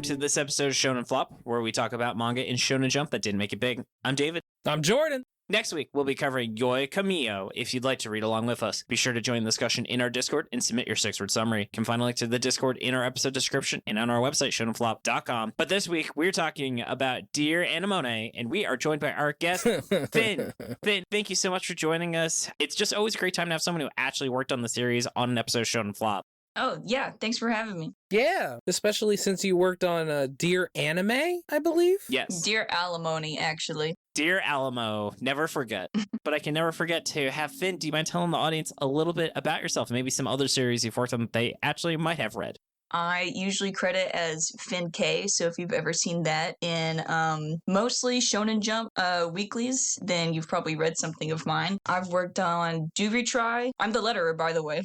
to this episode of Shonen Flop, where we talk about manga in Shonen Jump that didn't make it big. I'm David. I'm Jordan. Next week, we'll be covering Yoi Kamio. If you'd like to read along with us, be sure to join the discussion in our Discord and submit your 6-word summary. You can find a link to the Discord in our episode description and on our website, shonenflop.com. But this week, we're talking about Dear Anemone, and we are joined by our guest, Finn. Finn, thank you so much for joining us. It's just always a great time to have someone who actually worked on the series on an episode of Shonen Flop. Oh, yeah. Thanks for having me. Yeah, especially since you worked on Dear Anime, I believe? Yes. Dear Alimony, actually. Dear Alamo, never forget. But I can never forget to have Finn, do you mind telling the audience a little bit about yourself? Maybe some other series you've worked on that they actually might have read. I usually credit as Finn K, so if you've ever seen that in mostly Shonen Jump weeklies, then you've probably read something of mine. I've worked on Do Retry. I'm the letterer, by the way.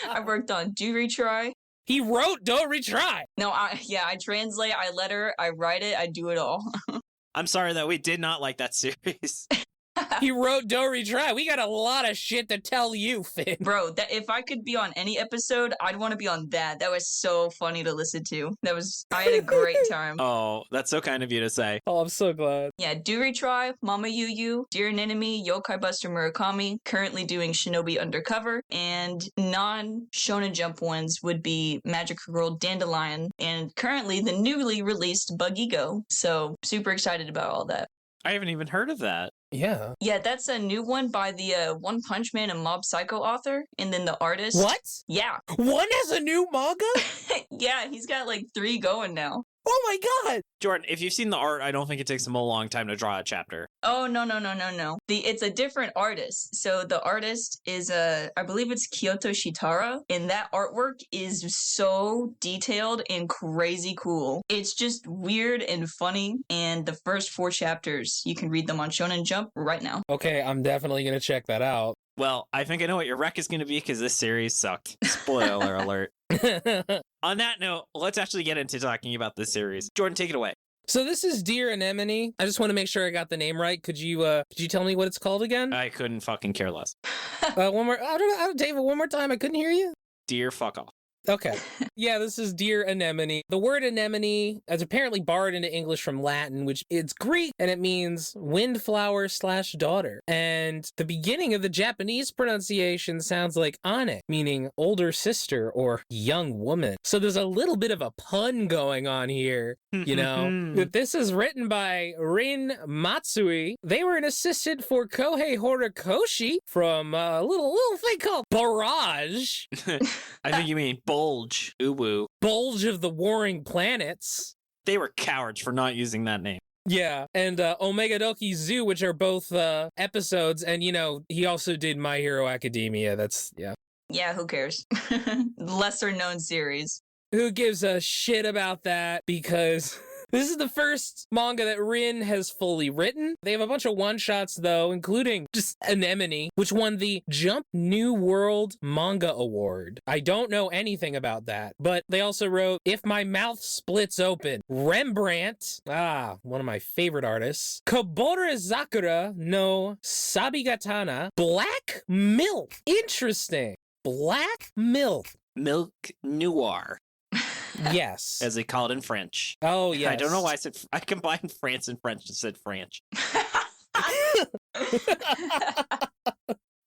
I've worked on Do Retry. He wrote Do Retry. No, I translate, I letter, I write it, I do it all. I'm sorry that we did not like that series. He wrote Do Retry. We got a lot of shit to tell you, Finn. Bro, that if I could be on any episode, I'd want to be on that. That was so funny to listen to. I had a great time. Oh, that's so kind of you to say. Oh, I'm so glad. Yeah, Do Retry, Mama Yu Yu, Dear Anemone, Yokai Buster Murakami, currently doing Shinobi Undercover, and non-Shonen Jump ones would be Magic Girl Dandelion, and currently the newly released Bug Ego. So, super excited about all that. I haven't even heard of that. Yeah. Yeah, that's a new one by the One Punch Man and Mob Psycho author, and then the artist. What? Yeah. One has a new manga? Yeah, he's got like 3 going now. Oh my god! Jordan, if you've seen the art, I don't think it takes them a long time to draw a chapter. Oh, no. It's a different artist. So the artist is, I believe it's Kyoto Shitara, and that artwork is so detailed and crazy cool. It's just weird and funny, and the first 4 chapters, you can read them on Shonen Jump right now. Okay, I'm definitely gonna check that out. Well, I think I know what your rec is going to be because this series sucked. Spoiler alert. On that note, let's actually get into talking about this series. Jordan, take it away. So this is Dear Anemone. I just want to make sure I got the name right. Could you tell me what it's called again? I couldn't fucking care less. One more. I don't know, David. One more time. I couldn't hear you. Dear fuck off. Okay. Yeah, this is Dear Anemone. The word anemone is apparently borrowed into English from Latin, which it's Greek, and it means windflower/daughter. And the beginning of the Japanese pronunciation sounds like ane, meaning older sister or young woman. So there's a little bit of a pun going on here, you know. This is written by Rin Matsui. They were an assistant for Kohei Horikoshi from a little thing called Barrage. I think you mean Bulge. Uwu. Bulge of the Warring Planets. They were cowards for not using that name. Yeah, and Omega Doki Zoo, which are both episodes, and, you know, he also did My Hero Academia. That's, yeah. Yeah, who cares? Lesser known series. Who gives a shit about that? Because this is the first manga that Rin has fully written. They have a bunch of one-shots, though, including just Anemone, which won the Jump New World Manga Award. I don't know anything about that, but they also wrote If My Mouth Splits Open, Rembrandt, one of my favorite artists, Kobore Zakura no Sabigatana, Black Milk. Interesting. Black Milk. Milk Noir, Yes. as they call it in French. Oh, yes. I don't know why I combined France and French and said French.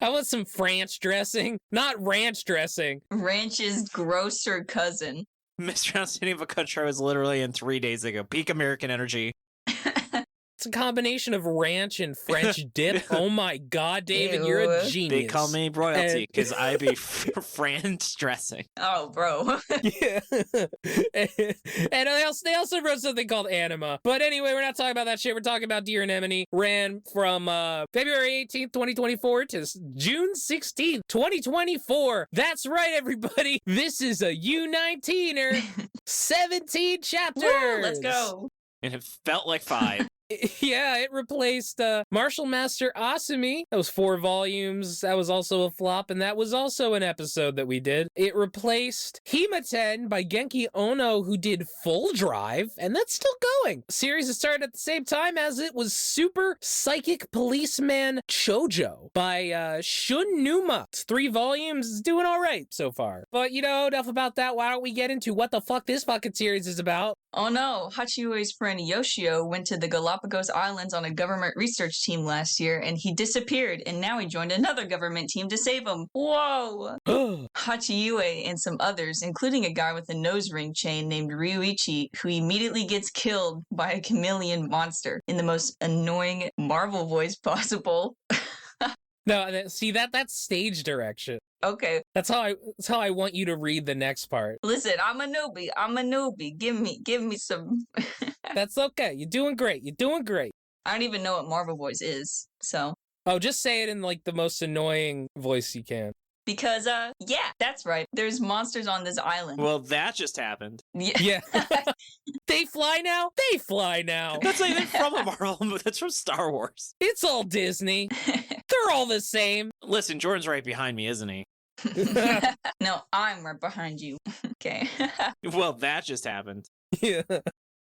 I want some French dressing, not ranch dressing. Ranch's grosser cousin. Mispronounced the name of a country I was literally in 3 days ago. Peak American energy. It's a combination of ranch and French dip. Oh my god, David, Ew. you're a genius. They call me royalty because I be French dressing. Oh, bro. Yeah. And they also wrote something called Anima. But anyway, we're not talking about that shit. We're talking about Dear Anemone. Ran from February 18th, 2024 to June 16th, 2024. That's right, everybody. This is a U19er. 17 chapters. Woo, let's go. And it felt like 5. Yeah, it replaced Martial Master Asumi. That was 4 volumes. That was also a flop, and that was also an episode that we did. It replaced Himaten by Genki Ono, who did Full Drive, and that's still going. The series that started at the same time as it was Super Psychic Policeman Chojo by Shun Numa. It's 3 volumes. It's doing all right so far. But, enough about that. Why don't we get into what the fuck this fucking series is about? Oh no, Hachiue's friend Yoshio went to the Galapagos Islands on a government research team last year, and he disappeared, and now he joined another government team to save him. Whoa! Hachiue and some others, including a guy with a nose ring chain named Ryuichi, who immediately gets killed by a chameleon monster in the most annoying Marvel voice possible. No, see, that's stage direction. Okay. That's how I want you to read the next part. Listen, I'm a newbie. Give me some. That's okay. You're doing great. I don't even know what Marvel voice is, so. Oh, just say it in like the most annoying voice you can. Because, yeah, that's right. There's monsters on this island. Well, that just happened. Yeah. They fly now? That's not even from a Marvel movie. That's from Star Wars. It's all Disney. They're all the same. Listen, Jordan's right behind me, isn't he? No, I'm right behind you. Okay. Well, that just happened. Yeah.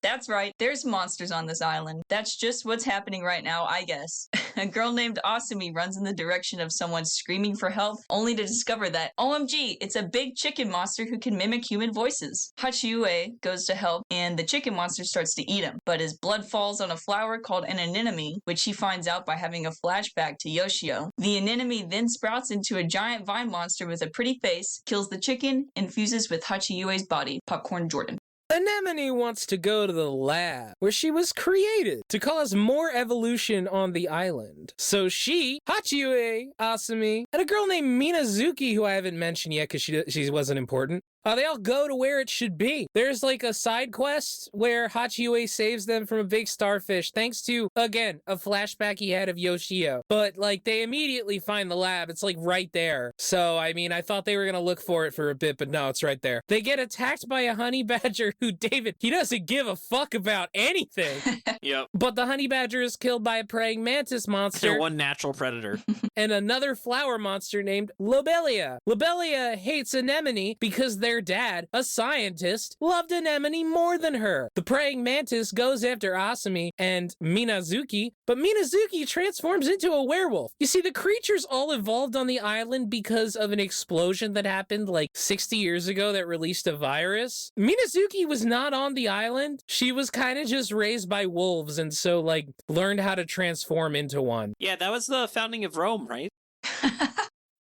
That's right. There's monsters on this island. That's just what's happening right now, I guess. A girl named Asumi runs in the direction of someone screaming for help, only to discover that, OMG, it's a big chicken monster who can mimic human voices. Hachiue goes to help, and the chicken monster starts to eat him, but his blood falls on a flower called an anemone, which he finds out by having a flashback to Yoshio. The anemone then sprouts into a giant vine monster with a pretty face, kills the chicken, and fuses with Hachiue's body. Popcorn Jordan. Anemone wants to go to the lab where she was created to cause more evolution on the island. So she, Hachiue, Asumi, and a girl named Minazuki, who I haven't mentioned yet because she wasn't important, they all go to where it should be. There's like a side quest where Hachiue saves them from a big starfish thanks to, again, a flashback he had of Yoshio. But like they immediately find the lab. It's like right there. So, I mean, I thought they were going to look for it for a bit, but no, it's right there. They get attacked by a honey badger who, David, he doesn't give a fuck about anything. Yep. But the honey badger is killed by a praying mantis monster. They're one natural predator. And another flower monster named Lobelia. Lobelia hates Anemone because their dad, a scientist, loved Anemone more than her. The praying mantis goes after Asumi and Minazuki, but Minazuki transforms into a werewolf. You see, the creatures all evolved on the island because of an explosion that happened like 60 years ago that released a virus. Minazuki was not on the island. She was kind of just raised by wolves and so like learned how to transform into one. Yeah, that was the founding of Rome, right?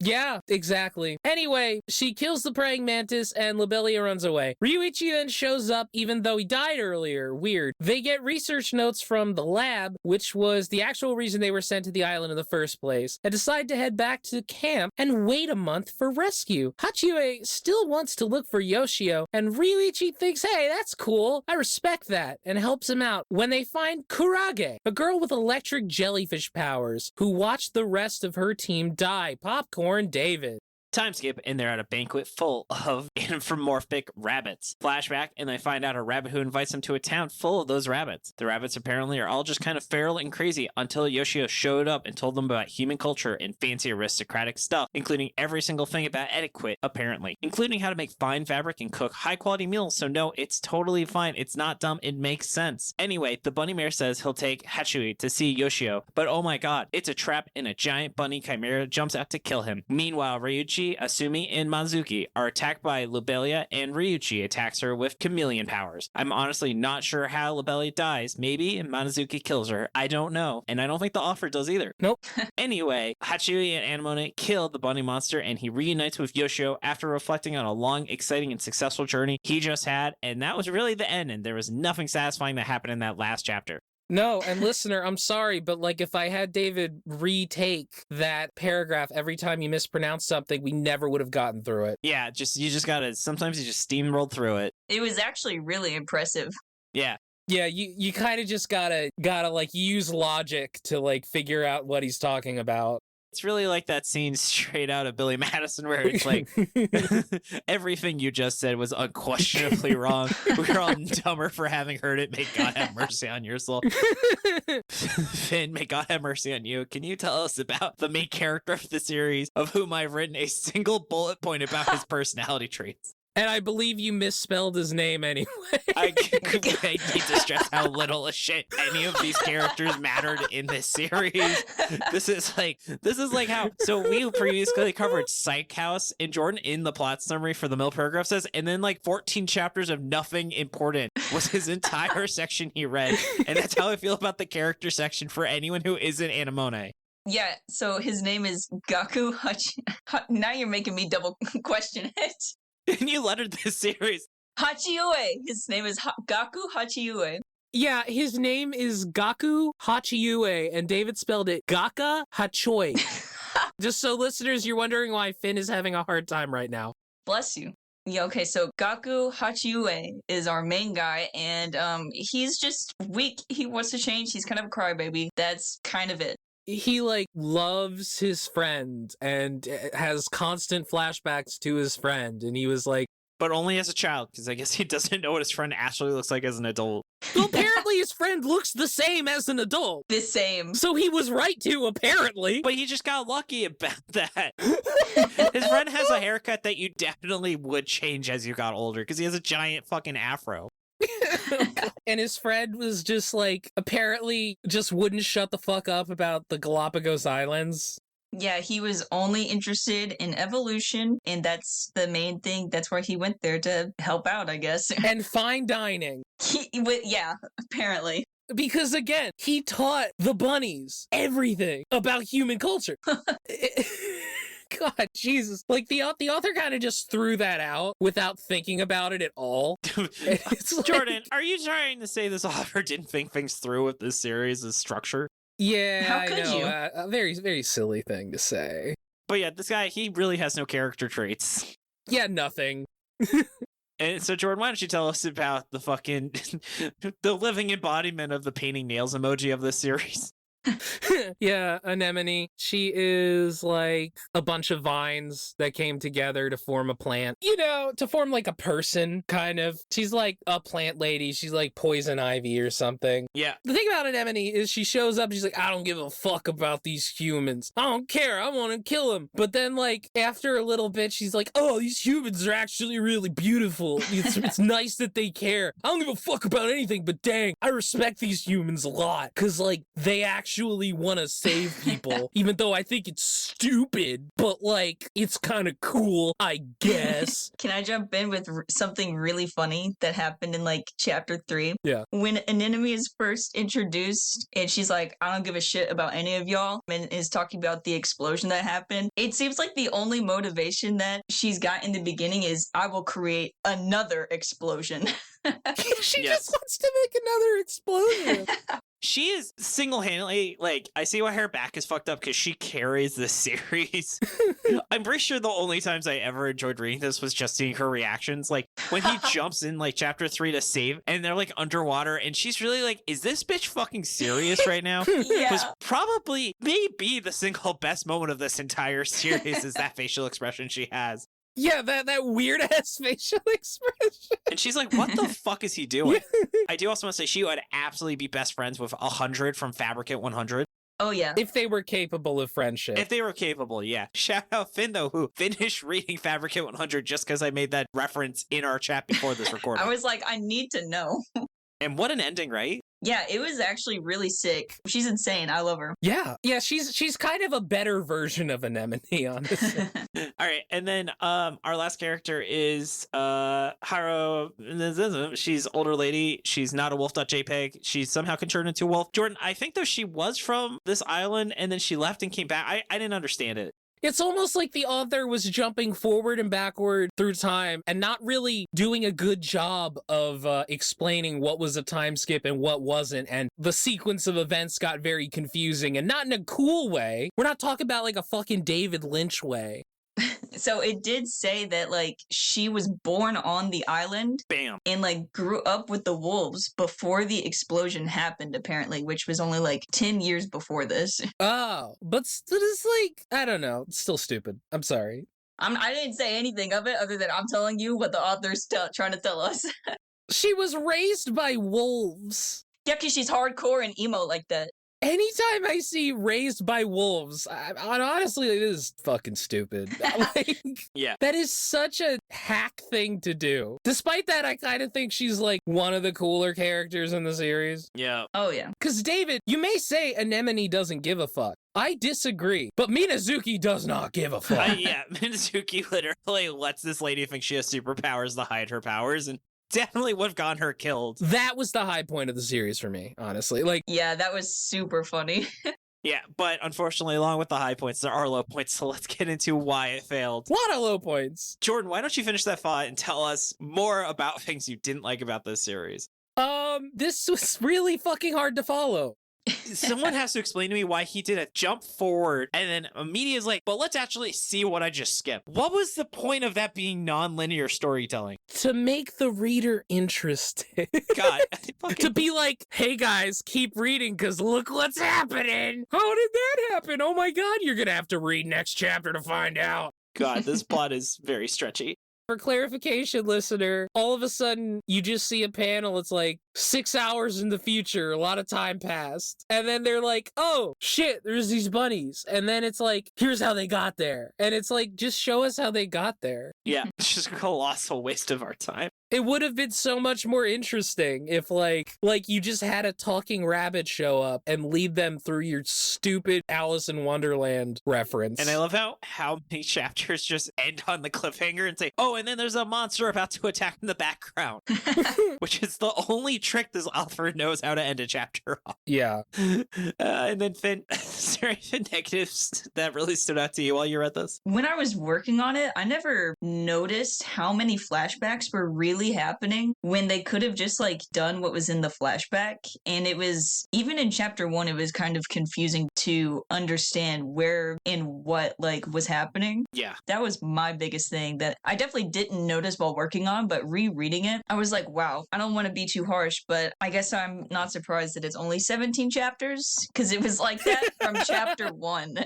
Yeah, exactly. Anyway, she kills the praying mantis and Lobelia runs away. Ryuichi then shows up even though he died earlier. Weird. They get research notes from the lab, which was the actual reason they were sent to the island in the first place, and decide to head back to camp and wait a month for rescue. Hachiue still wants to look for Yoshio, and Ryuichi thinks, hey, that's cool. I respect that, and helps him out when they find Kurage, a girl with electric jellyfish powers, who watched the rest of her team die. Popcorn David. Time skip, and they're at a banquet full of anthropomorphic rabbits. Flashback, and they find out a rabbit who invites them to a town full of those rabbits. The rabbits apparently are all just kind of feral and crazy until Yoshio showed up and told them about human culture and fancy aristocratic stuff, including every single thing about etiquette, apparently, including how to make fine fabric and cook high-quality meals. So no, it's totally fine. It's not dumb. It makes sense. Anyway, the bunny mayor says he'll take Hachiue to see Yoshio, but oh my god, it's a trap and a giant bunny chimera jumps out to kill him. Meanwhile, Ryuichi, Asumi, and Mazuki are attacked by Lobelia, and Ryuichi attacks her with chameleon powers. I'm honestly not sure how Lobelia dies. Maybe Mazuki kills her. I don't know. And I don't think the offer does either. Nope. Anyway, Hachiue and Anemone kill the bunny monster, and he reunites with Yoshio after reflecting on a long, exciting, and successful journey he just had, and that was really the end, and there was nothing satisfying that happened in that last chapter. No, and listener, I'm sorry, but like if I had David retake that paragraph every time you mispronounce something, we never would have gotten through it. Yeah, you just gotta, sometimes you just steamrolled through it. It was actually really impressive. Yeah. Yeah, you kind of just gotta like use logic to like figure out what he's talking about. It's really like that scene straight out of Billy Madison where it's like, everything you just said was unquestionably wrong. We're all dumber for having heard it. May God have mercy on your soul. Finn, may God have mercy on you. Can you tell us about the main character of the series, of whom I've written a single bullet point about his personality traits? And I believe you misspelled his name anyway. I need to stress how little a shit any of these characters mattered in this series. This is like how, so we previously covered Psych House, and Jordan in the plot summary for the middle paragraph says, and then like 14 chapters of nothing important was his entire section he read. And that's how I feel about the character section for anyone who isn't Anemone. Yeah, so his name is Gaku now you're making me double question it. And you lettered this series. Hachiue. His name is Gaku Hachiue. Yeah, his name is Gaku Hachiue, and David spelled it Gaka Hachoi. Just so listeners, you're wondering why Finn is having a hard time right now. Bless you. Yeah, okay, so Gaku Hachiue is our main guy, and he's just weak. He wants to change. He's kind of a crybaby. That's kind of it. He like loves his friend and has constant flashbacks to his friend, and he was like, but only as a child, because I guess he doesn't know what his friend actually looks like as an adult. well, apparently his friend looks the same as an adult. The same. So he was right to, apparently. But he just got lucky about that. His friend has a haircut that you definitely would change as you got older, because he has a giant fucking afro. And his friend was just like, apparently just wouldn't shut the fuck up about the Galapagos Islands. Yeah, he was only interested in evolution, and that's the main thing. That's why he went there, to help out, I guess. And fine dining. Yeah, apparently. Because again, he taught the bunnies everything about human culture. God, Jesus. Like, the author kind of just threw that out without thinking about it at all. Jordan, like, are you trying to say this author didn't think things through with this series' structure? Yeah, How could you? A very, very silly thing to say. But yeah, this guy, he really has no character traits. Yeah, nothing. And so, Jordan, why don't you tell us about the fucking, the living embodiment of the painting nails emoji of this series? Yeah, Anemone. She is like a bunch of vines that came together to form a plant. You know, to form like a person, kind of. She's like a plant lady. She's like poison ivy or something. Yeah. The thing about Anemone is she shows up, she's like, I don't give a fuck about these humans. I don't care. I want to kill them. But then, like, after a little bit, she's like, oh, these humans are actually really beautiful. It's nice that they care. I don't give a fuck about anything, but dang, I respect these humans a lot. Because, like, they actually want to save people, even though I think it's stupid, but like, it's kind of cool, I guess. Can I jump in with something really funny that happened in like chapter 3? Yeah. When an enemy is first introduced and she's like, I don't give a shit about any of y'all, and is talking about the explosion that happened, it seems like the only motivation that she's got in the beginning is, I will create another explosion. She just wants to make another explosion. She is single-handedly, like, I see why her back is fucked up, because she carries this series. I'm pretty sure the only times I ever enjoyed reading this was just seeing her reactions. Like, when he jumps in, like, chapter 3 to save, and they're, like, underwater, and she's really like, is this bitch fucking serious right now? Yeah. Was probably, maybe the single best moment of this entire series is that facial expression she has. Yeah, that weird-ass facial expression. And she's like, what the fuck is he doing? I do also want to say she would absolutely be best friends with 100 from Fabricant 100. Oh, yeah. If they were capable of friendship. If they were capable, yeah. Shout out Finn, though, who finished reading Fabricant 100 just because I made that reference in our chat before this recording. I was like, I need to know. And what an ending, right? Yeah, it was actually really sick. She's insane. I love her. Yeah, she's kind of a better version of Anemone, honestly. All right, and then our last character is Haro. She's older lady. She's not a wolf.jpg. She's somehow can turn into a wolf. Jordan, I think though she was from this island and then she left and came back. I didn't understand it. It's almost like the author was jumping forward and backward through time and not really doing a good job of explaining what was a time skip and what wasn't. And the sequence of events got very confusing, and not in a cool way. We're not talking about like a fucking David Lynch way. So it did say that, like, she was born on the island Bam. and, like, grew up with the wolves before the explosion happened, apparently, which was only, like, 10 years before this. Oh, but it's like, I don't know. It's still stupid. I'm sorry. I didn't say anything of it other than I'm telling you what the author's trying to tell us. She was raised by wolves. Yeah, because she's hardcore and emo like that. Anytime I see raised by wolves, honestly, it is fucking stupid. Like, Yeah. that is such a hack thing to do. Despite that, I kind of think she's like one of the cooler characters in the series. Yeah. Oh, yeah. Because, David, you may say Anemone doesn't give a fuck. I disagree, but Minazuki does not give a fuck. Yeah, Minazuki literally lets this lady think she has superpowers to hide her powers, and definitely would have gotten her killed. That was the high point of the series for me, honestly. Like, Yeah, that was super funny. Yeah, but unfortunately, along with the high points, there are low points, so let's get into why it failed. a lot of low points. Jordan, why don't you finish that thought and tell us more about things you didn't like about this series? This was really fucking hard to follow. Someone has to explain to me why he did a jump forward and then immediately is like, but let's actually see what I just skipped. What was the point of that being non-linear storytelling? To make the reader interested. God. To be like, hey guys, keep reading because look what's happening. How did that happen? Oh my god, you're gonna have to read next chapter to find out. God, this plot is very stretchy. For clarification, listener, all of a sudden you just see a panel. It's like 6 hours in the future. A lot of time passed. And then they're like, oh, shit, there's these bunnies. And then it's like, here's how they got there. And it's like, just show us how they got there. Yeah, it's just a colossal waste of our time. It would have been so much more interesting if like you just had a talking rabbit show up and lead them through your stupid Alice in Wonderland reference. And I love how many chapters just end on the cliffhanger and say, oh, and then there's a monster about to attack in the background, which is the only trick this author knows how to end a chapter off. Yeah. And then Finn, is there any negatives that really stood out to you while you read this? When I was working on it, I never noticed how many flashbacks were really happening when they could have just like done what was in the flashback. And it was, even in chapter 1, it was kind of confusing to understand where and what like was happening. Yeah. That was my biggest thing that I definitely didn't notice while working on, but rereading it, I was like, wow, I don't want to be too harsh, but I guess I'm not surprised that it's only 17 chapters because it was like that from chapter 1.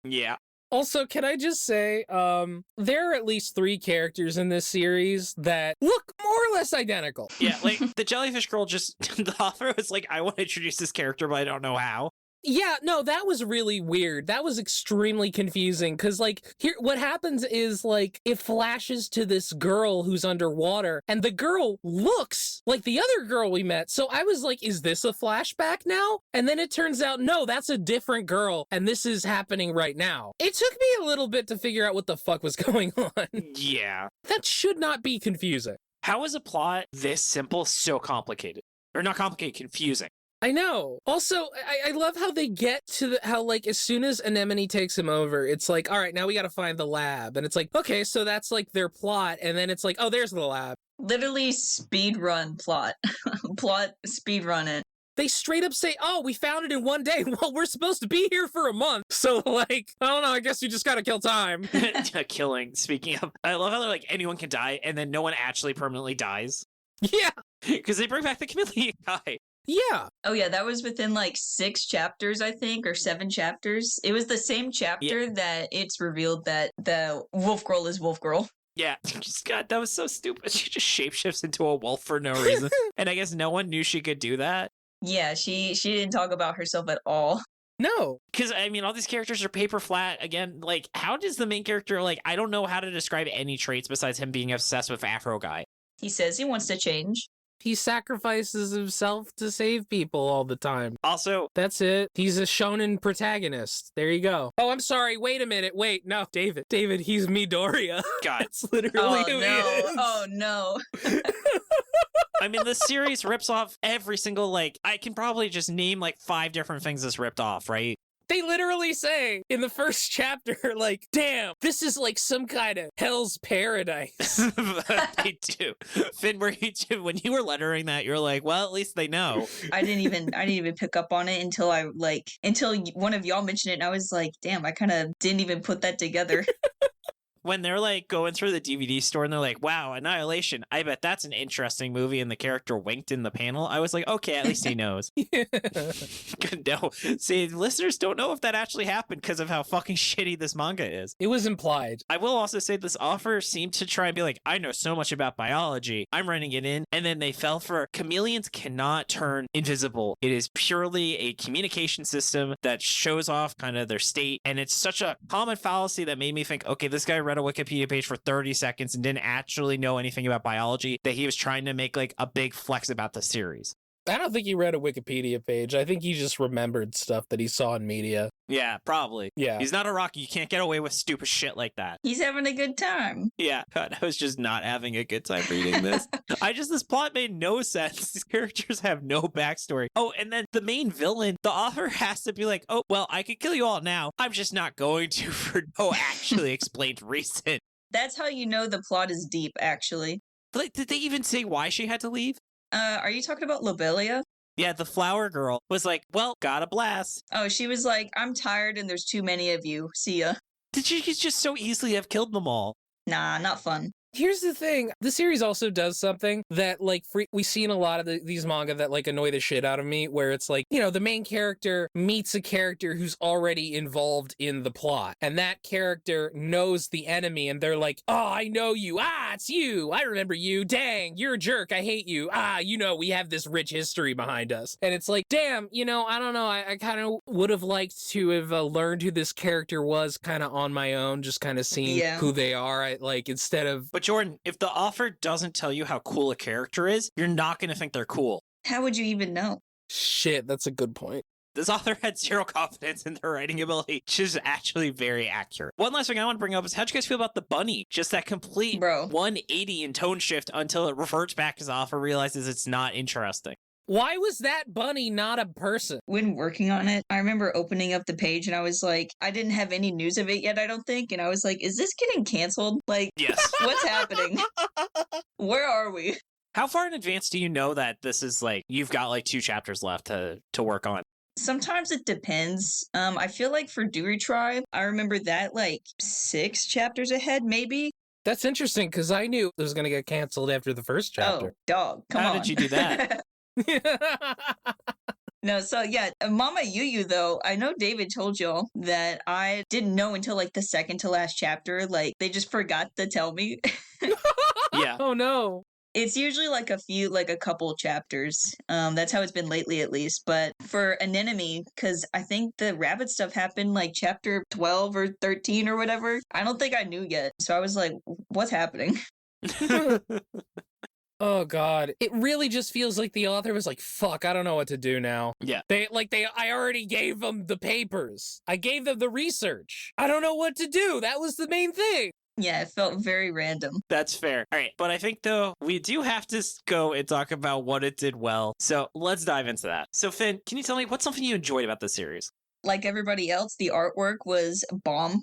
Yeah. Also, can I just say, there are at least 3 characters in this series that look more or less identical. Yeah, like the jellyfish girl just, the author was like, I want to introduce this character, but I don't know how. Yeah, no, that was really weird. That was extremely confusing because, like, here, what happens is, like, it flashes to this girl who's underwater, and the girl looks like the other girl we met. So I was like, is this a flashback now? And then it turns out, no, that's a different girl, and this is happening right now. It took me a little bit to figure out what the fuck was going on. Yeah. That should not be confusing. How is a plot this simple so complicated? Or not complicated, confusing? I know. Also, I love how they get to how, like, as soon as Anemone takes him over, it's like, all right, now we got to find the lab. And it's like, okay, so that's like their plot. And then it's like, oh, there's the lab. Literally speed run plot. Plot speed run it. They straight up say, oh, we found it in one day. Well, we're supposed to be here for a month. So, like, I don't know, I guess we just got to kill time. Killing, speaking of. I love how they're like, anyone can die, and then no one actually permanently dies. Yeah. Because they bring back the chameleon guy. Yeah. Oh yeah, that was within like 6 chapters, I think, or 7 chapters. It was the same chapter that it's revealed that the wolf girl is wolf girl. Yeah, just God, that was so stupid. She just shapeshifts into a wolf for no reason. And I guess no one knew she could do that. Yeah, she didn't talk about herself at all. No. Because, I mean, all these characters are paper flat. Again, like, how does the main character, like, I don't know how to describe any traits besides him being obsessed with Afro Guy. He says he wants to change. He sacrifices himself to save people all the time. Also, that's it. He's a shonen protagonist. There you go. Oh, I'm sorry. Wait a minute. Wait, no, David, he's Midoriya. God. That's literally who he is. Oh, no. I mean, this series rips off every single, like, I can probably just name, like, 5 different things this ripped off, right? They literally say in the first chapter, like, damn, this is like some kind of hell's paradise. They do. Finn, when you were lettering that, you're like, well, at least they know. I didn't even pick up on it until until one of y'all mentioned it, and I was like, damn, I kind of didn't even put that together. when they're like going through the DVD store and they're like, wow, Annihilation, I bet that's an interesting movie, and the character winked in the panel, I was like, okay, at least he knows. No, see, listeners don't know if that actually happened because of how fucking shitty this manga is. It was implied. I will also say this author seemed to try and be like, I know so much about biology, I'm running it in, and then they fell for chameleons cannot turn invisible. It is purely a communication system that shows off kind of their state, and it's such a common fallacy that made me think, okay, this guy read a Wikipedia page for 30 seconds and didn't actually know anything about biology, that he was trying to make like a big flex about the series. I don't think he read a Wikipedia page. I think he just remembered stuff that he saw in media. Yeah, probably. Yeah. He's not a Rocky. You can't get away with stupid shit like that. He's having a good time. Yeah, God, I was just not having a good time reading this. This plot made no sense. These characters have no backstory. Oh, and then the main villain, the author has to be like, oh, well, I could kill you all now. I'm just not going to for no actually explained reason. That's how you know the plot is deep, actually. Like, did they even say why she had to leave? Are you talking about Lobelia? Yeah, the flower girl was like, well, got a blast. Oh, she was like, I'm tired and there's too many of you. See ya. Did she just so easily have killed them all? Nah, not fun. Here's the thing. The series also does something that, like, we see in a lot of these manga that, like, annoy the shit out of me, where it's like, you know, the main character meets a character who's already involved in the plot, and that character knows the enemy, and they're like, oh, I know you. Ah, it's you. I remember you. Dang, you're a jerk. I hate you. Ah, you know, we have this rich history behind us. And it's like, damn, you know, I don't know. I kind of would have liked to have learned who this character was kind of on my own, just kind of seeing who they are, instead of... But Jordan, if the author doesn't tell you how cool a character is, you're not going to think they're cool. How would you even know? Shit, that's a good point. This author had zero confidence in their writing ability, which is actually very accurate. One last thing I want to bring up is, how'd you guys feel about the bunny? Just that complete 180 in tone shift until it reverts back as the author realizes it's not interesting. Why was that bunny not a person? When working on it, I remember opening up the page and I was like, I didn't have any news of it yet, I don't think. And I was like, is this getting canceled? Like, yes. What's happening? Where are we? How far in advance do you know that this is like, you've got like 2 chapters left to work on? Sometimes it depends. I feel like for Dewey Tribe, I remember that like 6 chapters ahead, maybe. That's interesting, because I knew it was going to get canceled after the first chapter. Oh, dog, come on. How did you do that? No, so yeah, Mama Yuyu though, I know David told y'all that I didn't know until like the second to last chapter. Like, they just forgot to tell me. Yeah. Oh no. It's usually like a couple chapters. That's how it's been lately, at least. But for Anemone, because I think the rabbit stuff happened like chapter 12 or 13 or whatever. I don't think I knew yet. So I was like, what's happening? Oh god. It really just feels like the author was like, fuck, I don't know what to do now. Yeah. I already gave them the papers. I gave them the research. I don't know what to do. That was the main thing. Yeah, it felt very random. That's fair. All right. But I think, though, we do have to go and talk about what it did well. So let's dive into that. So, Finn, can you tell me what's something you enjoyed about this series? Like everybody else, the artwork was bomb.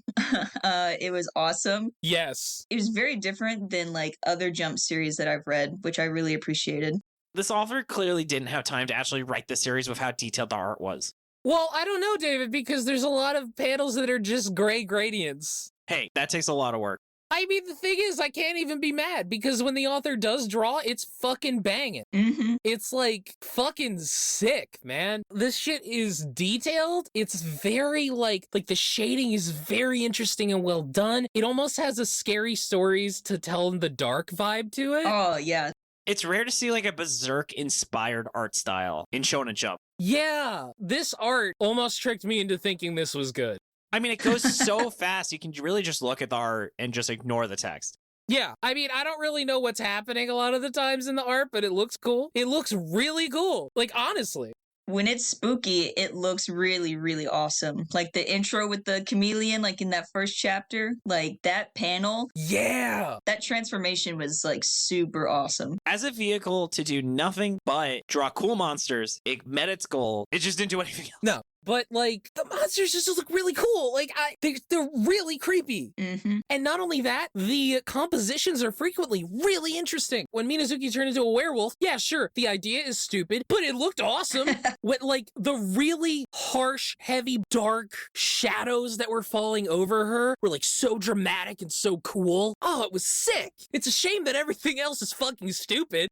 It was awesome. Yes. It was very different than like other Jump series that I've read, which I really appreciated. This author clearly didn't have time to actually write the series with how detailed the art was. Well, I don't know, David, because there's a lot of panels that are just gray gradients. Hey, that takes a lot of work. I mean, the thing is, I can't even be mad, because when the author does draw, it's fucking banging. Mm-hmm. It's like fucking sick, man. This shit is detailed. It's very like the shading is very interesting and well done. It almost has a scary stories to tell in the dark vibe to it. Oh, yeah. It's rare to see like a Berserk-inspired art style in Shonen Jump. Yeah, this art almost tricked me into thinking this was good. I mean, it goes so fast, you can really just look at the art and just ignore the text. Yeah, I mean, I don't really know what's happening a lot of the times in the art, but it looks cool. It looks really cool. Like, honestly. When it's spooky, it looks really, really awesome. Like the intro with the chameleon, like in that first chapter, like that panel. Yeah. That transformation was like super awesome. As a vehicle to do nothing but draw cool monsters, it met its goal. It just didn't do anything else. No. but like the monsters just look really cool. Like they're really creepy. Mm-hmm. And not only that, the compositions are frequently really interesting. When Minazuki turned into a werewolf, yeah, sure, the idea is stupid, but it looked awesome. With like the really harsh, heavy, dark shadows that were falling over her were like so dramatic and so cool. Oh, it was sick. It's a shame that everything else is fucking stupid.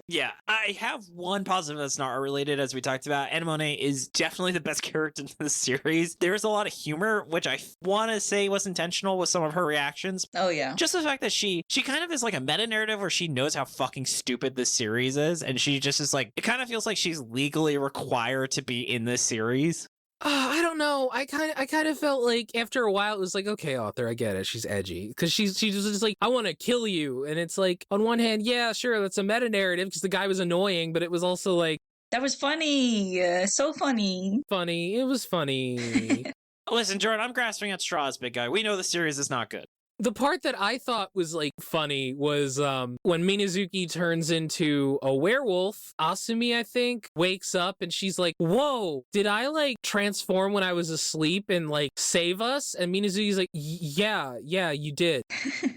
Yeah, I have one positive that's not related, as we talked about. Anemone is definitely the best character in the series. There's a lot of humor, which I want to say was intentional with some of her reactions. Oh, yeah. Just the fact that she kind of is like a meta-narrative where she knows how fucking stupid this series is, and she just is like, it kind of feels like she's legally required to be in this series. I don't know. I kind of felt like after a while it was like, okay, author, I get it. She's edgy because she's just like, I want to kill you, and it's like on one hand, yeah, sure, that's a meta narrative because the guy was annoying, but it was also like that was funny, so funny. Funny. It was funny. Listen, Jordan, I'm grasping at straws, big guy. We know the series is not good. The part that I thought was like funny was when Minazuki turns into a werewolf. Asumi, I think, wakes up and she's like, whoa, did I like transform when I was asleep and like save us? And Minazuki's like, yeah, you did.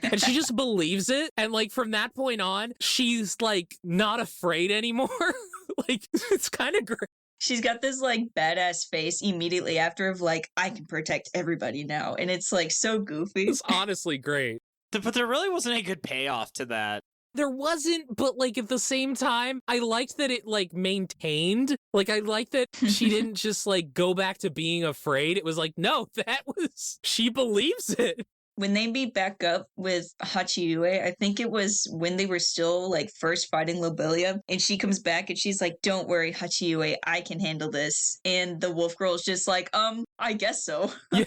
And she just believes it. And like from that point on, she's like not afraid anymore. Like it's kind of great. She's got this like badass face immediately after of like, I can protect everybody now. And it's like so goofy. It's honestly great. But there really wasn't a good payoff to that. There wasn't, but like at the same time, I liked that it like maintained. Like I liked that she didn't just like go back to being afraid. It was like, no, she believes it. When they meet back up with Hachiyue, I think it was when they were still like first fighting Lobelia, and she comes back and she's like, don't worry, Hachiyue, I can handle this. And the wolf girl is just like, I guess so. Yeah.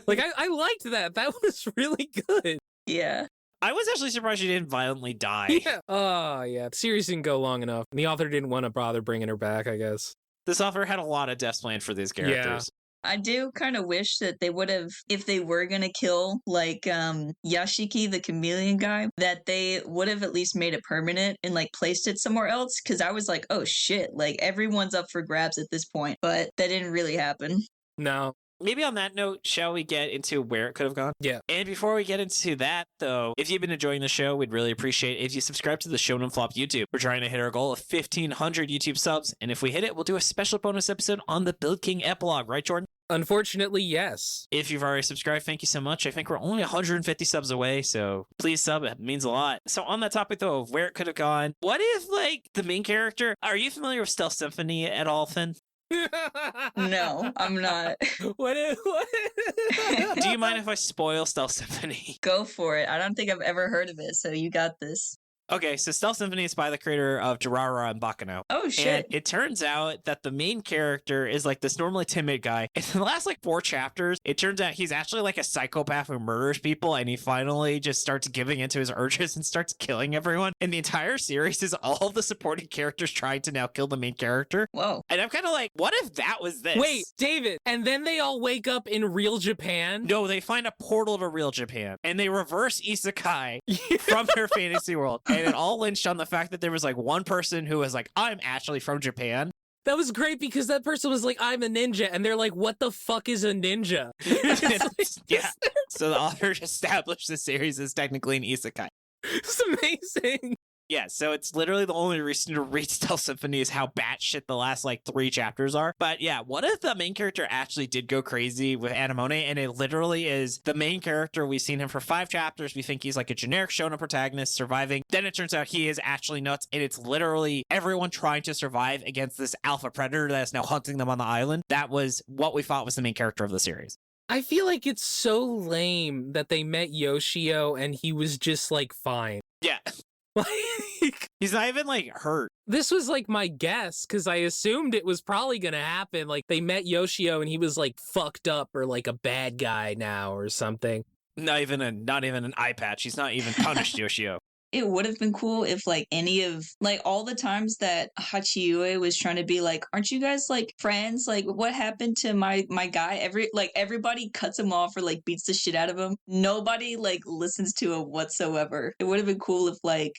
Like I liked that. That was really good. Yeah. I was actually surprised she didn't violently die. Yeah. Oh, yeah. The series didn't go long enough. The author didn't want to bother bringing her back, I guess. This author had a lot of deaths planned for these characters. I do kind of wish that they would have, if they were going to kill, like, Yashiki, the chameleon guy, that they would have at least made it permanent and, like, placed it somewhere else. Because I was like, oh, shit. Like, everyone's up for grabs at this point. But that didn't really happen. No. Maybe on that note, shall we get into where it could have gone? Yeah. And before we get into that, though, if you've been enjoying the show, we'd really appreciate it if you subscribe to the Shonen Flop YouTube. We're trying to hit our goal of 1,500 YouTube subs, and if we hit it, we'll do a special bonus episode on the Build King epilogue, right, Jordan? Unfortunately, yes. If you've already subscribed, thank you so much. I think we're only 150 subs away, so please sub. It means a lot. So on that topic, though, of where it could have gone, what if, like, the main character... Are you familiar with Stealth Symphony at all, Finn? No, I'm not. What? Do you mind if I spoil Stealth Symphony? Go for it. I don't think I've ever heard of it, so you got this. Okay, so Stealth Symphony is by the creator of Durara and Bakano. Oh, shit. And it turns out that the main character is like this normally timid guy. In the last like 4 chapters, it turns out he's actually like a psychopath who murders people, and he finally just starts giving into his urges and starts killing everyone. And the entire series is all of the supporting characters trying to now kill the main character. Whoa. And I'm kind of like, what if that was this? Wait, David, and then they all wake up in real Japan? No, they find a portal to real Japan, and they reverse isekai from their fantasy world. And it all lynched on the fact that there was like one person who was like, I'm actually from Japan. That was great because that person was like, I'm a ninja. And they're like, what the fuck is a ninja? Yeah. So the author established the series as technically an isekai. It's amazing. Yeah, so it's literally the only reason to read Stealth Symphony is how batshit the last like 3 chapters are. But yeah, what if the main character actually did go crazy with Anemone, and it literally is the main character? We've seen him for 5 chapters. We think he's like a generic shonen protagonist surviving. Then it turns out he is actually nuts, and it's literally everyone trying to survive against this alpha predator that is now hunting them on the island. That was what we thought was the main character of the series. I feel like it's so lame that they met Yoshio and he was just like fine. Yeah. Like, he's not even like hurt. This was like my guess because I assumed it was probably gonna happen. Like they met Yoshio and he was like fucked up or like a bad guy now or something. Not even an eye patch. He's not even punished Yoshio. It would have been cool if like any of like all the times that Hachiyue was trying to be like, aren't you guys like friends? Like what happened to my guy? Everybody cuts him off or like beats the shit out of him. Nobody like listens to him whatsoever. It would have been cool if like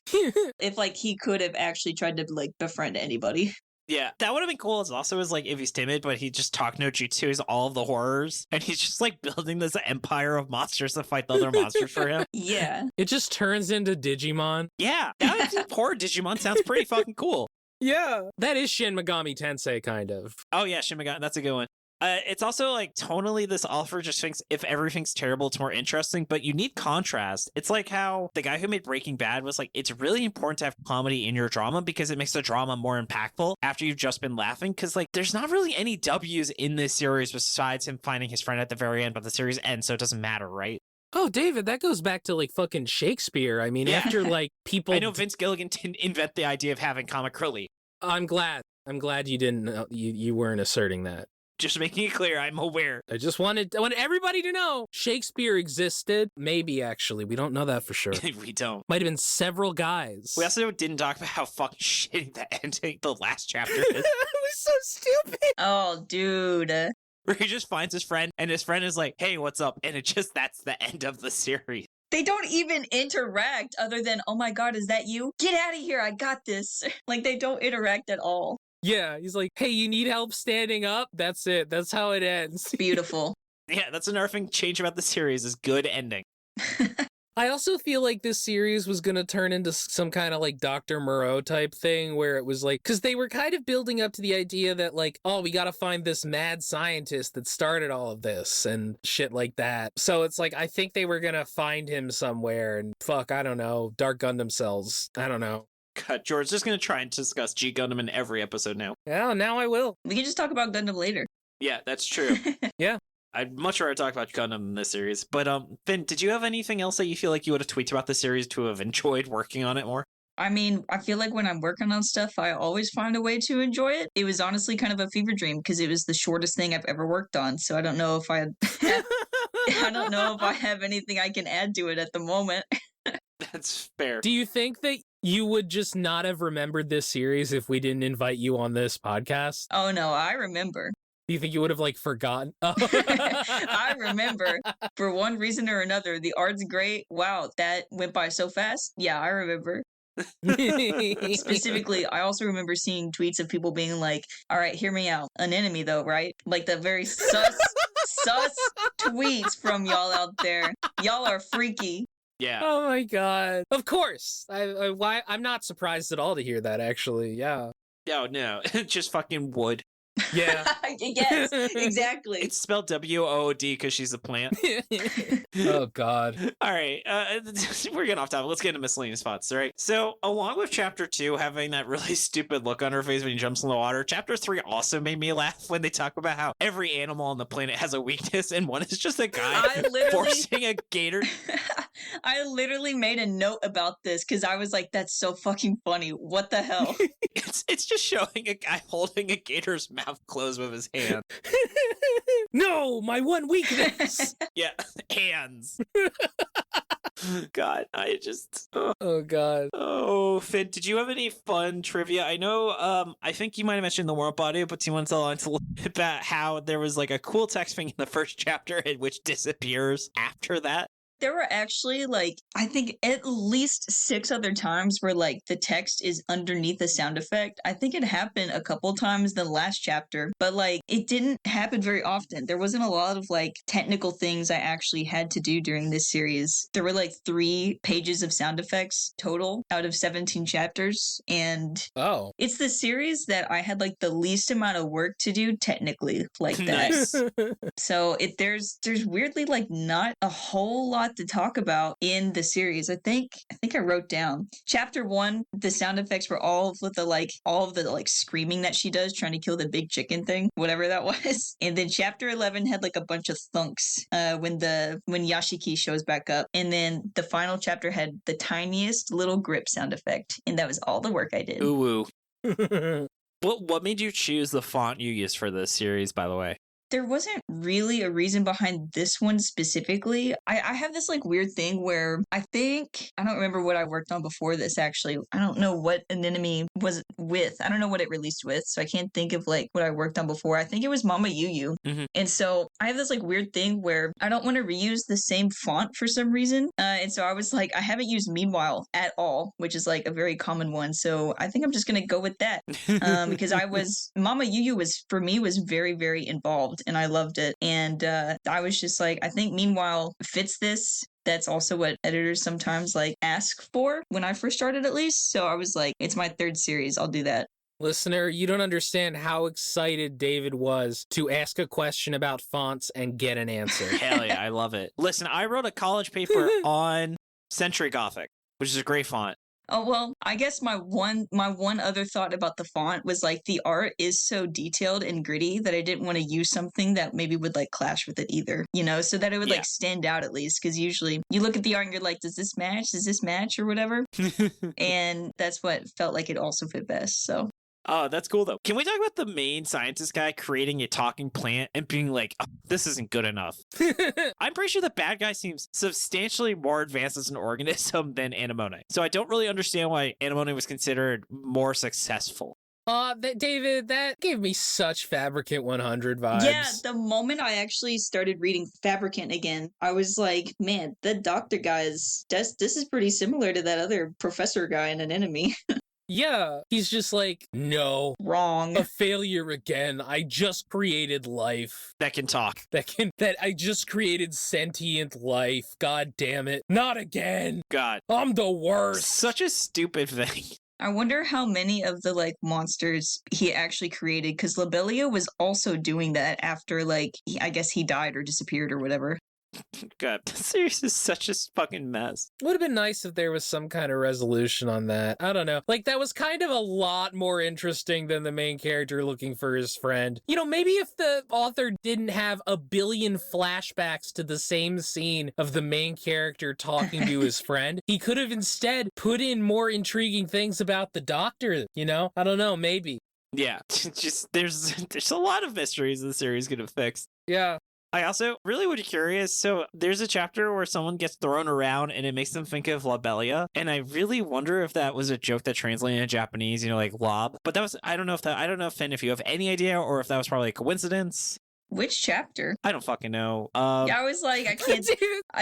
if like he could have actually tried to like befriend anybody. Yeah, that would have been cool. It's also is like if he's timid, but he just talk no jutsu is all of the horrors, and he's just like building this empire of monsters to fight the other monsters for him. Yeah. It just turns into Digimon. Yeah, that horror Digimon sounds pretty fucking cool. Yeah. That is Shin Megami Tensei, kind of. Oh yeah, Shin Megami, that's a good one. It's also like tonally, this author just thinks if everything's terrible, it's more interesting, but you need contrast. It's like how the guy who made Breaking Bad was like, it's really important to have comedy in your drama because it makes the drama more impactful after you've just been laughing. Because like, there's not really any W's in this series besides him finding his friend at the very end, but the series ends, so it doesn't matter, right? Oh, David, that goes back to like fucking Shakespeare. I mean, after like people. I know Vince Gilligan didn't invent the idea of having comic relief. I'm glad you didn't. You weren't asserting that. Just making it clear, I'm aware. I want everybody to know Shakespeare existed. Maybe, actually. We don't know that for sure. We don't. Might have been several guys. We also didn't talk about how fucking shitty the ending, the last chapter is. It was so stupid. Oh, dude. Where he just finds his friend, and his friend is like, hey, what's up? And that's the end of the series. They don't even interact other than, oh my god, is that you? Get out of here, I got this. Like, they don't interact at all. Yeah, he's like, hey, you need help standing up? That's it. That's how it ends. Beautiful. Yeah, that's another thing change about the series is good ending. I also feel like this series was going to turn into some kind of like Dr. Moreau type thing where it was like, because they were kind of building up to the idea that like, oh, we got to find this mad scientist that started all of this and shit like that. So it's like, I think they were going to find him somewhere and fuck, I don't know, Dark Gundam cells. I don't know. God, George's just going to try and discuss G Gundam in every episode now. Yeah, now I will. We can just talk about Gundam later. Yeah, that's true. Yeah. I'd much rather talk about Gundam in this series. But, Finn, did you have anything else that you feel like you would have tweeted about the series to have enjoyed working on it more? I mean, I feel like when I'm working on stuff, I always find a way to enjoy it. It was honestly kind of a fever dream because it was the shortest thing I've ever worked on. So I don't know if I have anything I can add to it at the moment. That's fair. Do you think that you would just not have remembered this series if we didn't invite you on this podcast? Oh no, I remember. Do you think you would have like forgotten? Oh. I remember. For one reason or another, the art's great. Wow, that went by so fast. Yeah, I remember. Specifically, I also remember seeing tweets of people being like, all right, hear me out. An enemy though, right? Like the very sus tweets from y'all out there. Y'all are freaky. Yeah. Oh my god. Of course. I'm not surprised at all to hear that, actually. Yeah. Oh, no. Just fucking wood. Yeah. Yes, exactly. It's spelled W-O-O-D because she's a plant. Oh, God. All right. We're getting off topic. Let's get into miscellaneous spots, all right? So, along with Chapter 2 having that really stupid look on her face when he jumps in the water, Chapter 3 also made me laugh when they talk about how every animal on the planet has a weakness, and one is just a guy forcing a gator. I literally made a note about this because I was like, that's so fucking funny. What the hell? It's just showing a guy holding a gator's mouth closed with his hand. No, my one weakness. Yeah, hands. God, I just... Oh, God. Oh, Finn, did you have any fun trivia? I know, I think you might have mentioned the Warp Audio, but do you want to tell us a little bit about how there was like a cool text thing in the first chapter and which disappears after that? There were actually, like, I think at least 6 other times where, like, the text is underneath the sound effect. I think it happened a couple times in the last chapter, but, like, it didn't happen very often. There wasn't a lot of, like, technical things I actually had to do during this series. There were, like, 3 pages of sound effects total out of 17 chapters, and it's the series that I had, like, the least amount of work to do technically like that. Nice. So there's weirdly, like, not a whole lot to talk about in the series. I think I wrote down chapter 1, the sound effects were all of the screaming that she does trying to kill the big chicken thing, whatever that was. And then chapter 11 had like a bunch of thunks when Yashiki shows back up. And then the final chapter had the tiniest little grip sound effect, and that was all the work I did. Ooh. What made you choose the font you used for this series, by the way? there wasn't really a reason behind this one specifically. I have this like weird thing where I don't remember what I worked on before this actually. I don't know what Anemone was with. I don't know what it released with, so I can't think of like what I worked on before. I think it was Mama Yu Yu. Mm-hmm. And so I have this like weird thing where I don't want to reuse the same font for some reason. And so I was like, I haven't used Meanwhile at all, which is like a very common one. So I think I'm just going to go with that. Because Mama Yu Yu was, for me, was very, very involved and I loved it. And I was just like, I think Meanwhile fits this. That's also what editors sometimes like ask for when I first started, at least. So I was like, it's my third series. I'll do that. Listener, you don't understand how excited David was to ask a question about fonts and get an answer. Hell yeah, I love it. Listen, I wrote a college paper on Century Gothic, which is a great font. Oh, well, I guess my one other thought about the font was like the art is so detailed and gritty that I didn't want to use something that maybe would like clash with it either, you know, so that it would like stand out at least. Because usually you look at the art and you're like, does this match? Does this match or whatever? And that's what felt like it also fit best. So. Oh, that's cool, though. Can we talk about the main scientist guy creating a talking plant and being like, oh, this isn't good enough? I'm pretty sure the bad guy seems substantially more advanced as an organism than Anemone. So I don't really understand why Anemone was considered more successful. David, that gave me such Fabricant 100 vibes. Yeah, the moment I actually started reading Fabricant again, I was like, man, the doctor guys, this is pretty similar to that other professor guy in Anemone. Yeah, he's just like, no. Wrong. A failure again. I just created life. That can talk. That I just created sentient life. God damn it. Not again. God. I'm the worst. Such a stupid thing. I wonder how many of the like monsters he actually created, because Lobelia was also doing that after like, I guess he died or disappeared or whatever. God, this series is such a fucking mess. Would have been nice if there was some kind of resolution on that. I don't know. Like, that was kind of a lot more interesting than the main character looking for his friend. You know, maybe if the author didn't have a billion flashbacks to the same scene of the main character talking to his friend, he could have instead put in more intriguing things about the doctor, you know? I don't know, maybe. Yeah, just there's a lot of mysteries the series could have fixed. Yeah. I also really would be curious. So there's a chapter where someone gets thrown around and it makes them think of Lobelia. And I really wonder if that was a joke that translated into Japanese, you know, like lob. But that was, I don't know, Finn, if you have any idea or if that was probably a coincidence. Which chapter? I don't fucking know. Yeah, I was like, I can't.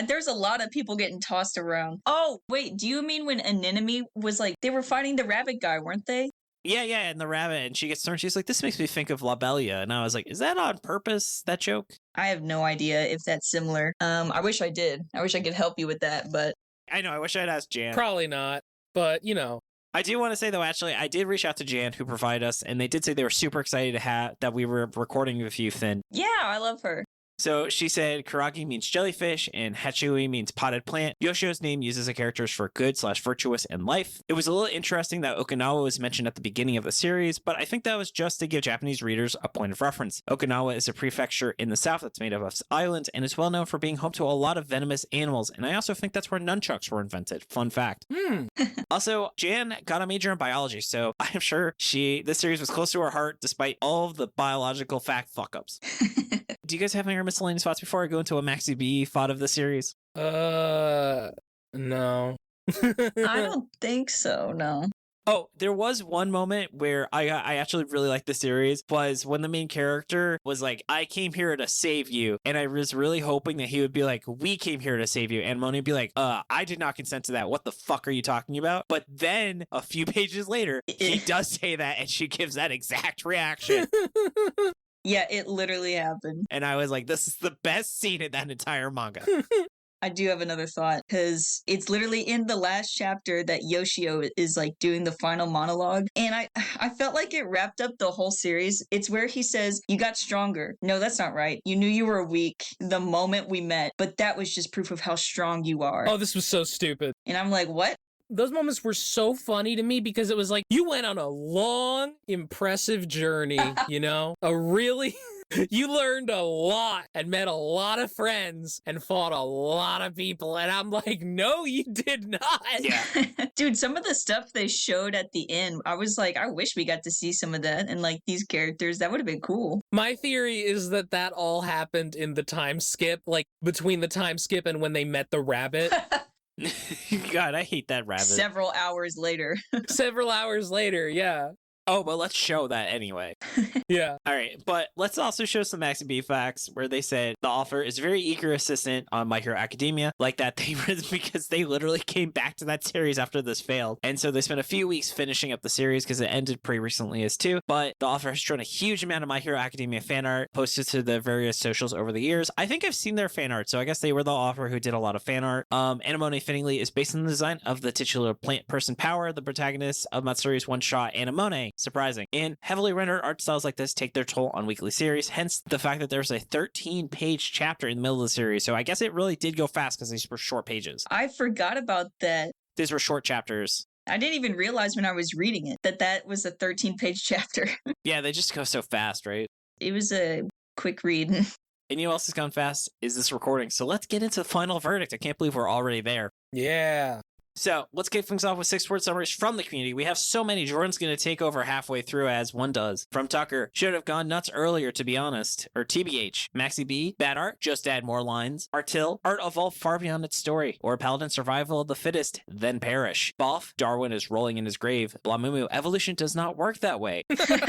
There's a lot of people getting tossed around. Oh, wait, do you mean when Anemone was like, they were fighting the rabbit guy, weren't they? Yeah, and the rabbit, and she gets turned. She's like, this makes me think of Lobelia. And I was like, is that on purpose, that joke? I have no idea if that's similar. I wish I did. I wish I could help you with that, but... I know, I wish I'd asked Jan. Probably not, but, you know. I do want to say, though, actually, I did reach out to Jan, who provided us, and they did say they were super excited to have that we were recording with you, Finn. Yeah, I love her. So she said Karagi means jellyfish and Hatsui means potted plant. Yoshio's name uses the characters for good/virtuous and life. It was a little interesting that Okinawa was mentioned at the beginning of the series, but I think that was just to give Japanese readers a point of reference. Okinawa is a prefecture in the south that's made up of islands and is well known for being home to a lot of venomous animals, and I also think that's where nunchucks were invented. Fun fact. Also, Jan got a major in biology, so I'm sure this series was close to her heart despite all of the biological fact fuck-ups. Do you guys have any other miscellaneous thoughts before I go into a MaxyBee thought of the series? No. I don't think so, no. Oh, there was one moment where I actually really liked the series, was when the main character was like, I came here to save you. And I was really hoping that he would be like, we came here to save you. And Moni would be like, I did not consent to that. What the fuck are you talking about? But then a few pages later, he does say that and she gives that exact reaction. Yeah, it literally happened. And I was like, this is the best scene in that entire manga. I do have another thought, because it's literally in the last chapter that Yoshio is like doing the final monologue. And I felt like it wrapped up the whole series. It's where he says, you got stronger. No, that's not right. You knew you were weak the moment we met, but that was just proof of how strong you are. Oh, this was so stupid. And I'm like, what? Those moments were so funny to me because it was like, you went on a long, impressive journey, you know? A really You learned a lot and met a lot of friends and fought a lot of people. And I'm like, no, you did not. Yeah. Dude, some of the stuff they showed at the end, I was like, I wish we got to see some of that and like these characters. That would have been cool. My theory is that all happened in the time skip, like between the time skip and when they met the rabbit. God, I hate that rabbit. Several hours later. Several hours later, yeah. Oh, but let's show that anyway. Yeah. All right, but let's also show some MaxyBee facts where they said the author is a very eager assistant on My Hero Academia, like that they because they literally came back to that series after this failed. And so they spent a few weeks finishing up the series because it ended pretty recently as too. But the author has shown a huge amount of My Hero Academia fan art posted to the various socials over the years. I think I've seen their fan art, so I guess they were the author who did a lot of fan art. Anemone fittingly is based on the design of the titular plant person Power, the protagonist of Matsui's one-shot Anemone. Surprising. And heavily rendered art styles like this take their toll on weekly series, hence the fact that there's a 13-page chapter in the middle of the series. So I guess it really did go fast because these were short pages. I forgot about that. These were short chapters. I didn't even realize when I was reading it that was a 13-page chapter. Yeah, they just go so fast, right? It was a quick read. And you know what else has gone fast is this recording. So let's get into the final verdict. I can't believe we're already there. Yeah. So let's kick things off with 6-word summaries from the community. We have so many. Jordan's going to take over halfway through, as one does. From Tucker, should have gone nuts earlier, to be honest. Or TBH. MaxyBee, bad art, just add more lines. Artil, art evolved far beyond its story. Or Paladin, survival of the fittest, then perish. Boff, Darwin is rolling in his grave. Blamumu, evolution does not work that way.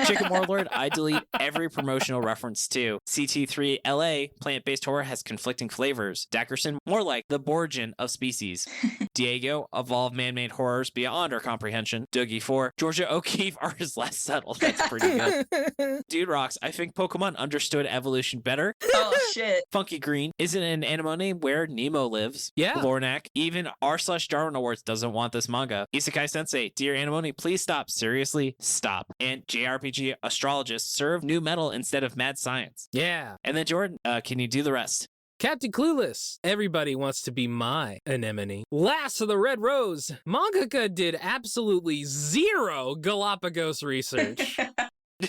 Chicken Warlord, I delete every promotional reference to. CT3 LA, plant-based horror has conflicting flavors. Dackerson, more like the Borgian of species. Diego, evolve man-made horrors beyond our comprehension. Dougie 4, Georgia O'Keeffe art is less subtle. That's pretty good. Dude Rocks, I think Pokemon understood evolution better. Oh, shit. Funky Green, isn't an Anemone where Nemo lives? Yeah. Lornak, even r/Darwin Awards doesn't want this manga. Isekai Sensei, Dear Anemone, please stop. Seriously, stop. And JRPG Astrologist, serve new metal instead of mad science. Yeah. And then Jordan, can you do the rest? Captain Clueless, everybody wants to be my anemone. Last of the Red Rose, mangaka did absolutely zero Galapagos research.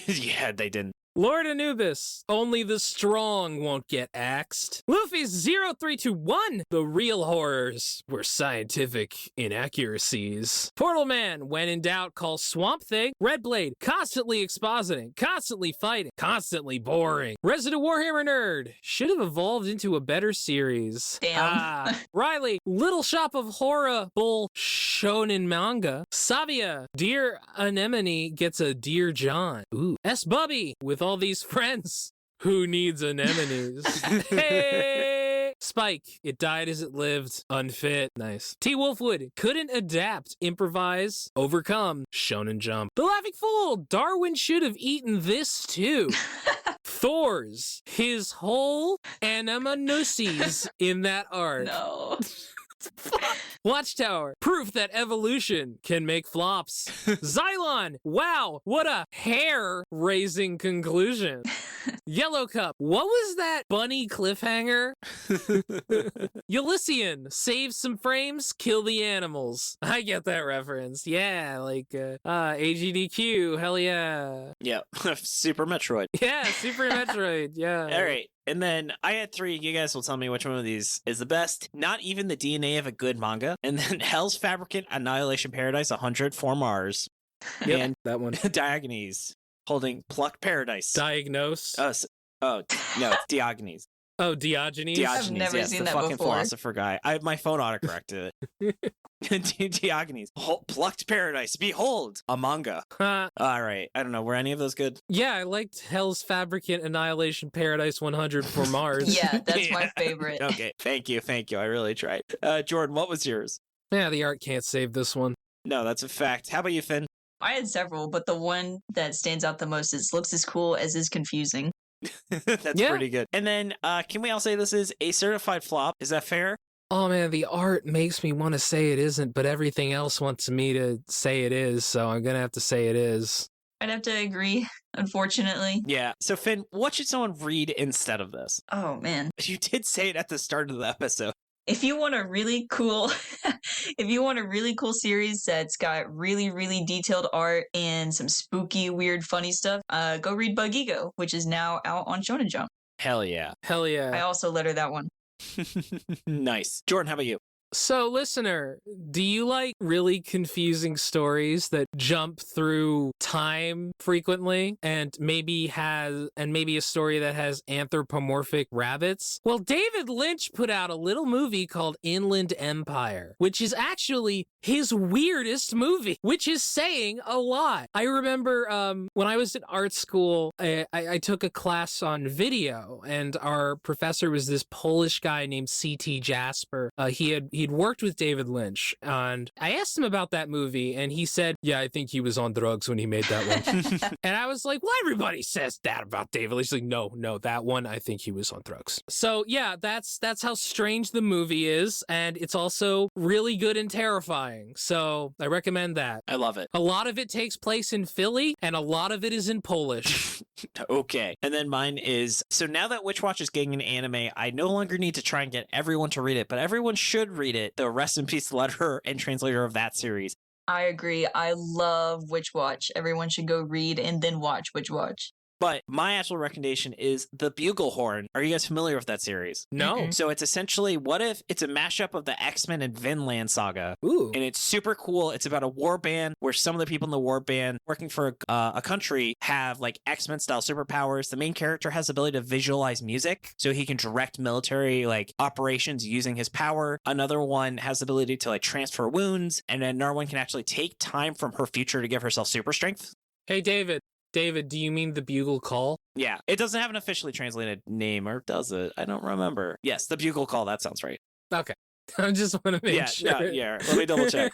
Yeah, they didn't. Lord Anubis, only the strong won't get axed. Luffy's 0321, the real horrors were scientific inaccuracies. Portal Man, when in doubt, call Swamp Thing. Red Blade, constantly expositing, constantly fighting, constantly boring. Resident Warhammer Nerd, should have evolved into a better series. Damn. Riley, Little Shop of Horrible Shonen Manga. Savia, Dear Anemone gets a Dear John. Ooh. S. Bubby, with all these friends. Who needs anemones? Hey! Spike, it died as it lived. Unfit. Nice. T. Wolfwood, couldn't adapt, improvise, overcome. Shonen Jump. The Laughing Fool, Darwin should have eaten this too. Thor's, his whole anemonoses in that art. No. Watchtower, proof that evolution can make flops. Xylon, wow, what a hair-raising conclusion. Yellow Cup, what was that bunny cliffhanger? Elysian, save some frames, kill the animals. I get that reference. Yeah, like AGDQ, hell yeah. Yeah, Super Metroid. Yeah, Super Metroid, yeah. All right. And then I had 3. You guys will tell me which one of these is the best. Not even the DNA of a good manga. And then Hell's Fabricant, Annihilation Paradise 100 Formars. Yep, And that one. Diogenes holding Plucked Paradise. Diagnose. No, it's Diogenes. Oh, Diogenes? Diogenes, I've never yes, seen the that fucking before. philosopher guy. My phone autocorrected it. Diogenes. Plucked Paradise. Behold, a manga. Huh. All right. I don't know. Were any of those good? Yeah, I liked Hell's Fabricant Annihilation Paradise 100 for Mars. Yeah, that's Yeah. my favorite. Okay. Thank you. I really tried. Jordan, what was yours? Yeah, the art can't save this one. No, that's a fact. How about you, Finn? I had several, but the one that stands out the most is looks as cool as is confusing. That's Yeah. pretty good. And then, can we all say this is a certified flop? Is that fair? Oh man, the art makes me want to say it isn't, but everything else wants me to say it is, so I'm gonna have to say it is. I'd have to agree, unfortunately. Yeah. So, Finn, what should someone read instead of this? Oh, man. You did say it at the start of the episode. If you want a really cool if you want a really cool series that's got really, really detailed art and some spooky, weird, funny stuff, go read Bug Ego, which is now out on Shonen Jump. Hell yeah. Hell yeah. I also let her that one. Nice. Jordan, how about you? So, listener, do you like really confusing stories that jump through time frequently and maybe a story that has anthropomorphic rabbits? Well, David Lynch put out a little movie called Inland Empire, which is actually his weirdest movie, which is saying a lot. I remember when I was in art school, I took a class on video, and our professor was this Polish guy named C.T. Jasper. He'd worked with David Lynch, and I asked him about that movie, and he said, yeah, I think he was on drugs when he made that one. And I was like, well, everybody says that about David Lynch. He's like, no, that one, I think he was on drugs. So yeah, that's how strange the movie is, and it's also really good and terrifying. So I recommend that. I love it. A lot of it takes place in Philly, and a lot of it is in Polish. Okay. And then mine is, so now that Witch Watch is getting an anime, I no longer need to try and get everyone to read it, but everyone should read it. The rest in peace letter and translator of that series. I agree. I love Witch Watch. Everyone should go read and then watch Witch Watch. But my actual recommendation is The Buglehorn. Are you guys familiar with that series? No. Mm-mm. So it's essentially, what if it's a mashup of the X-Men and Vinland Saga? Ooh. And it's super cool. It's about a war band where some of the people in the war band working for a country have like X-Men style superpowers. The main character has the ability to visualize music, so he can direct military like operations using his power. Another one has the ability to like transfer wounds, and another one can actually take time from her future to give herself super strength. Hey, David, do you mean The Bugle Call? Yeah, it doesn't have an officially translated name, or does it? I don't remember. Yes, The Bugle Call. That sounds right. Okay. I just want to make sure. Yeah. Let me double check.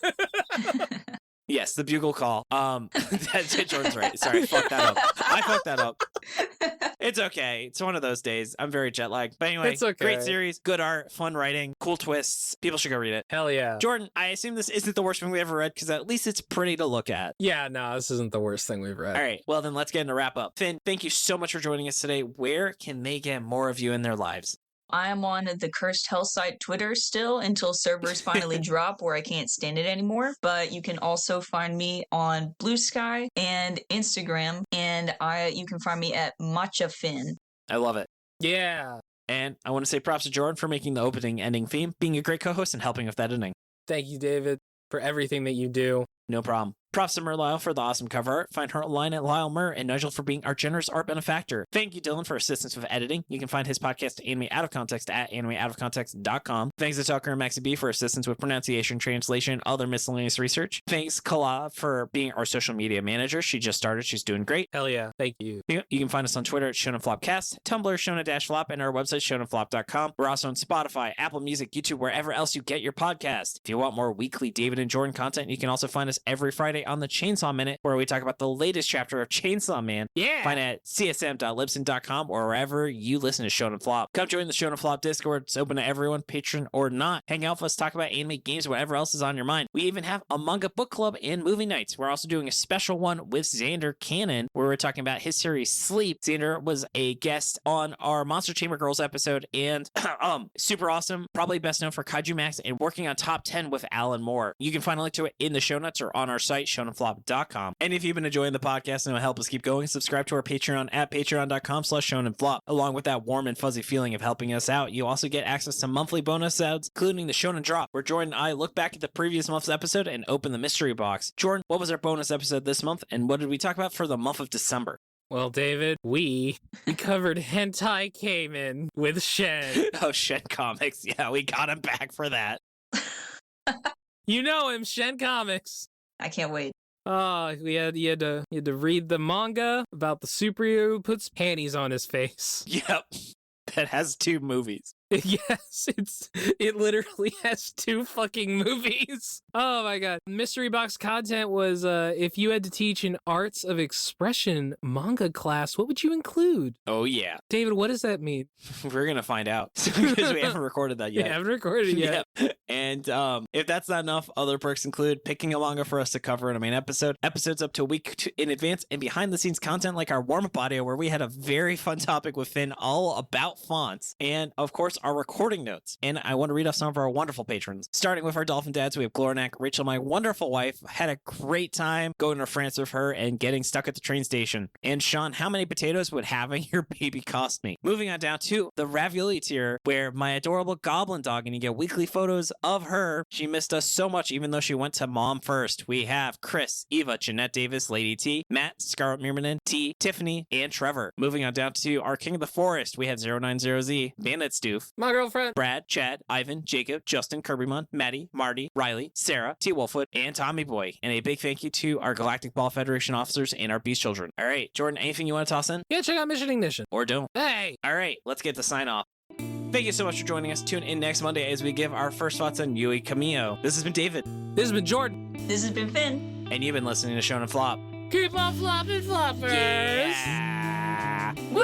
Yes, The Bugle Call. That's Jordan's right. Sorry, I fucked that up. It's okay. It's one of those days. I'm very jet lagged. But anyway, It's okay. Great series, good art, fun writing, cool twists. People should go read it. Hell yeah. Jordan, I assume this isn't the worst thing we ever read, because at least it's pretty to look at. Yeah, no, this isn't the worst thing we've read. All right, well then let's get into wrap up. Finn, thank you so much for joining us today. Where can they get more of you in their lives? I am on the Cursed Hell site Twitter still until servers finally drop where I can't stand it anymore. But you can also find me on Blue Sky and Instagram, and you can find me at MatchaFinn. I love it. Yeah. And I want to say props to Jordan for making the opening ending theme, being a great co-host, and helping with that editing. Thank you, David, for everything that you do. No problem. Props to Merliel for the awesome cover art. Find her online at Lyle Mur, and Nigel for being our generous art benefactor. Thank you, Dylan, for assistance with editing. You can find his podcast, Anime Out of Context, at animeoutofcontext.com. Thanks to Tucker and MaxyBee for assistance with pronunciation, translation, other miscellaneous research. Thanks, Kala, for being our social media manager. She just started. She's doing great. Hell yeah. Thank you. You can find us on Twitter at ShonenFlopcast, Tumblr, Shonen-Flop, and our website, ShonenFlop.com. We're also on Spotify, Apple Music, YouTube, wherever else you get your podcast. If you want more weekly David and Jordan content, you can also find us every Friday on the Chainsaw Minute, where we talk about the latest chapter of Chainsaw Man. Yeah. Find it at csm.libsyn.com or wherever you listen to Shonen Flop. Come join the Shonen Flop Discord. It's open to everyone, patron or not. Hang out with us, talk about anime, games, whatever else is on your mind. We even have a manga book club and movie nights. We're also doing a special one with Xander Cannon, where we're talking about his series Sleep. Xander was a guest on our Monster Chamber Girls episode, and super awesome. Probably best known for Kaiju Max and working on top 10 with Alan Moore. You can find a link to it in the show notes or on our site, shonenflop.com. And if you've been enjoying the podcast and will help us keep going, subscribe to our Patreon at patreon.com/shonenflop. Along with that warm and fuzzy feeling of helping us out, you also get access to monthly bonus episodes, including the Shonen Drop, where Jordan and I look back at the previous month's episode and open the mystery box. Jordan, what was our bonus episode this month, and what did we talk about for the month of December? Well, David, we covered Hentai Cayman with Shen. Oh, Shen Comics. Yeah, we got him back for that. You know him, Shen Comics. I can't wait. Oh, you had to read the manga about the superhero who puts panties on his face. Yep. That has 2 movies. Yes, it literally has 2 fucking movies. Oh my god. Mystery box content was if you had to teach an arts of expression manga class, what would you include? Oh yeah. David, what does that mean? We're gonna find out because we haven't recorded that yet. We haven't recorded yet. Yep. And if that's not enough, other perks include picking a manga for us to cover in a main episode, episodes up to a week in advance, and behind the scenes content like our warm-up audio where we had a very fun topic with Finn all about fonts, and of course our recording notes. And I want to read off some of our wonderful patrons. Starting with our dolphin dads, we have Glornak, Rachel, my wonderful wife. Had a great time going to France with her and getting stuck at the train station. And Sean, how many potatoes would having your baby cost me? Moving on down to the ravioli tier, where my adorable goblin dog, and you get weekly photos of her. She missed us so much, even though she went to mom first. We have Chris, Eva, Jeanette Davis, Lady T, Matt, Scarlet Mirmanen, T, Tiffany, and Trevor. Moving on down to our King of the Forest, we have 090Z, Bandit Stoof, My girlfriend. Brad, Chad, Ivan, Jacob, Justin, Kirbymon, Maddie, Marty, Riley, Sarah, T. Wolfwood, and Tommy Boy. And a big thank you to our Galactic Ball Federation officers and our Beast Children. All right, Jordan, anything you want to toss in? Yeah, check out Mission Ignition. Or don't? Hey! All right, let's get the sign off. Thank you so much for joining us. Tune in next Monday as we give our first thoughts on Yui Kamio. This has been David. This has been Jordan. This has been Finn. And you've been listening to Shonen Flop. Keep on flopping floppers! Yeah! Woo!